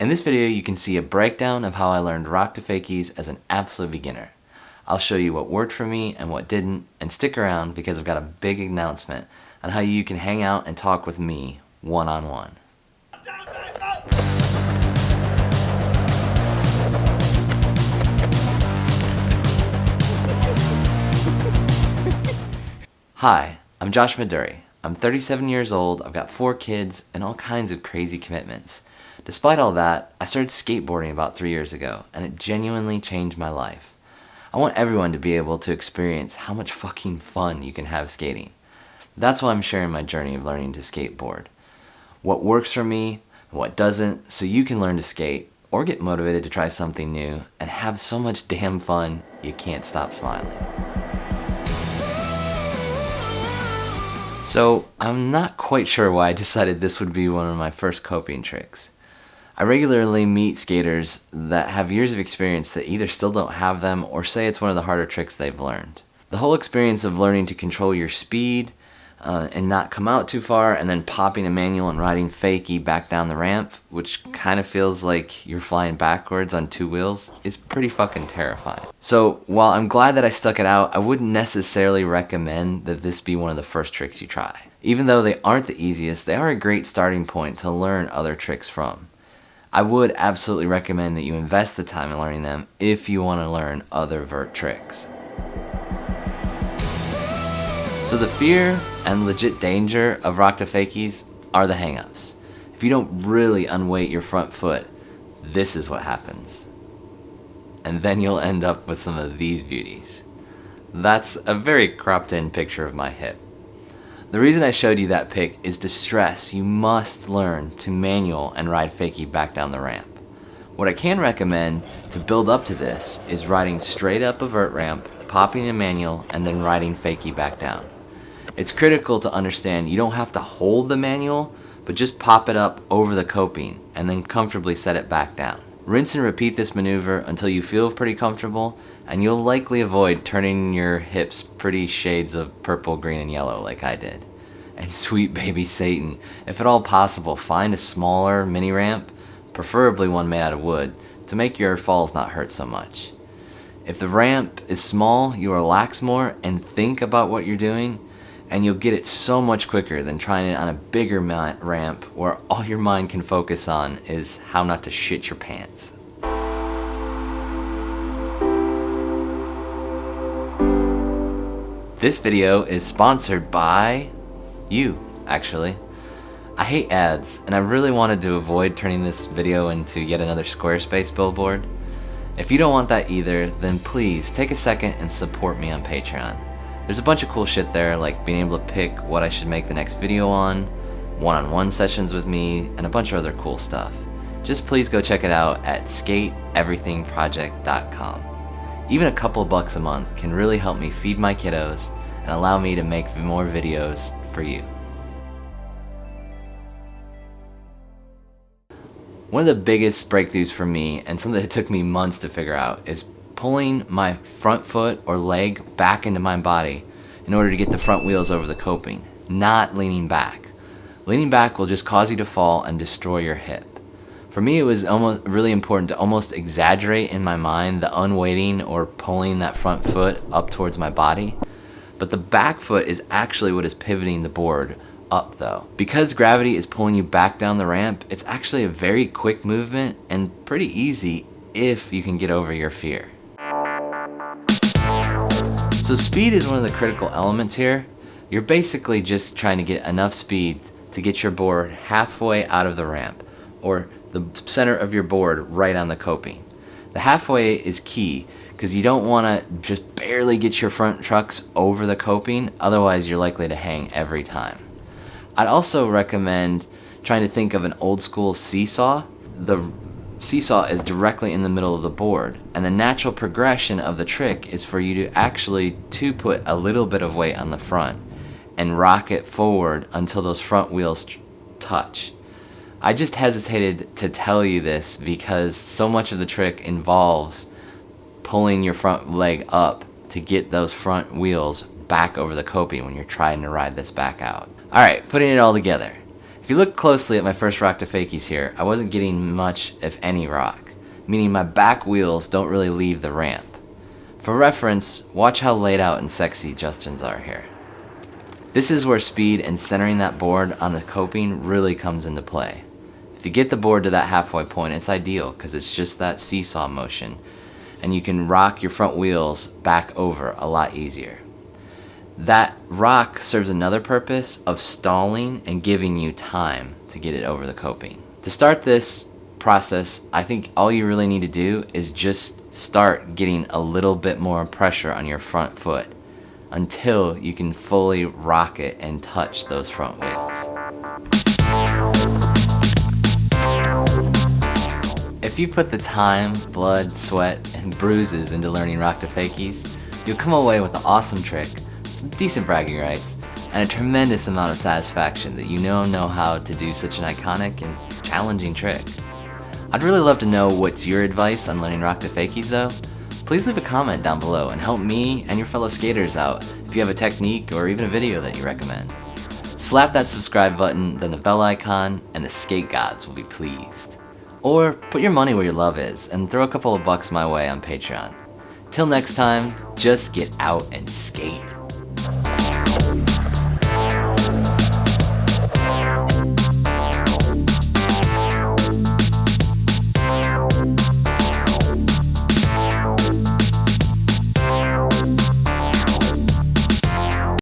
In this video, you can see a breakdown of how I learned rock to fakies as an absolute beginner. I'll show you what worked for me and what didn't, and stick around because I've got a big announcement on how you can hang out and talk with me one-on-one. Hi, I'm Josh Meduri. I'm 37 years old, I've got 4 kids, and all kinds of crazy commitments. Despite all that, I started skateboarding about 3 years ago, and it genuinely changed my life. I want everyone to be able to experience how much fucking fun you can have skating. That's why I'm sharing my journey of learning to skateboard. What works for me, and what doesn't, so you can learn to skate, or get motivated to try something new, and have so much damn fun you can't stop smiling. So, I'm not quite sure why I decided this would be one of my first coping tricks. I regularly meet skaters that have years of experience that either still don't have them or say it's one of the harder tricks they've learned. The whole experience of learning to control your speed and not come out too far, and then popping a manual and riding fakie back down the ramp, which kind of feels like you're flying backwards on 2 wheels, is pretty fucking terrifying. So while I'm glad that I stuck it out, I wouldn't necessarily recommend that this be one of the first tricks you try. Even though they aren't the easiest, they are a great starting point to learn other tricks from. I would absolutely recommend that you invest the time in learning them if you want to learn other vert tricks. So the fear and legit danger of rock to fakies are the hang-ups. If you don't really unweight your front foot, this is what happens. And then you'll end up with some of these beauties. That's a very cropped in picture of my hip. The reason I showed you that pic is to stress you must learn to manual and ride fakie back down the ramp. What I can recommend to build up to this is riding straight up a vert ramp, popping a manual, and then riding fakie back down. It's critical to understand you don't have to hold the manual, but just pop it up over the coping and then comfortably set it back down. Rinse and repeat this maneuver until you feel pretty comfortable, and you'll likely avoid turning your hips pretty shades of purple, green, and yellow like I did. And sweet baby Satan, if at all possible, find a smaller mini ramp, preferably one made out of wood, to make your falls not hurt so much. If the ramp is small, you'll relax more and think about what you're doing, and you'll get it so much quicker than trying it on a bigger ramp where all your mind can focus on is how not to shit your pants. This video is sponsored by you, actually. I hate ads, and I really wanted to avoid turning this video into yet another Squarespace billboard. If you don't want that either, then please take a second and support me on Patreon. There's a bunch of cool shit there, like being able to pick what I should make the next video on, one-on-one sessions with me, and a bunch of other cool stuff. Just please go check it out at skateeverythingproject.com. Even a couple bucks a month can really help me feed my kiddos and allow me to make more videos for you. One of the biggest breakthroughs for me, and something that took me months to figure out, is pulling my front foot or leg back into my body in order to get the front wheels over the coping, not leaning back. Leaning back will just cause you to fall and destroy your hip. For me, it was almost really important to almost exaggerate in my mind the unweighting or pulling that front foot up towards my body. But the back foot is actually what is pivoting the board up though. Because gravity is pulling you back down the ramp, it's actually a very quick movement and pretty easy if you can get over your fear. So speed is one of the critical elements here. You're basically just trying to get enough speed to get your board halfway out of the ramp, or the center of your board right on the coping. The halfway is key because you don't want to just barely get your front trucks over the coping, otherwise you're likely to hang every time. I'd also recommend trying to think of an old school seesaw. The seesaw is directly in the middle of the board, and the natural progression of the trick is for you to actually put a little bit of weight on the front and rock it forward until those front wheels touch. I just hesitated to tell you this because so much of the trick involves pulling your front leg up to get those front wheels back over the coping when you're trying to ride this back out. Alright, putting it all together. If you look closely at my first rock to fakies here, I wasn't getting much, if any, rock, meaning my back wheels don't really leave the ramp. For reference, watch how laid out and sexy Justin's are here. This is where speed and centering that board on the coping really comes into play. If you get the board to that halfway point, it's ideal because it's just that seesaw motion, and you can rock your front wheels back over a lot easier. That rock serves another purpose of stalling and giving you time to get it over the coping. To start this process, I think all you really need to do is just start getting a little bit more pressure on your front foot until you can fully rock it and touch those front wheels. If you put the time, blood, sweat, and bruises into learning rock to fakies, you'll come away with an awesome trick, some decent bragging rights, and a tremendous amount of satisfaction that you know how to do such an iconic and challenging trick. I'd really love to know what's your advice on learning rock to fakies though. Please leave a comment down below and help me and your fellow skaters out if you have a technique or even a video that you recommend. Slap that subscribe button, then the bell icon, and the skate gods will be pleased. Or put your money where your love is and throw a couple of bucks my way on Patreon. Till next time, just get out and skate.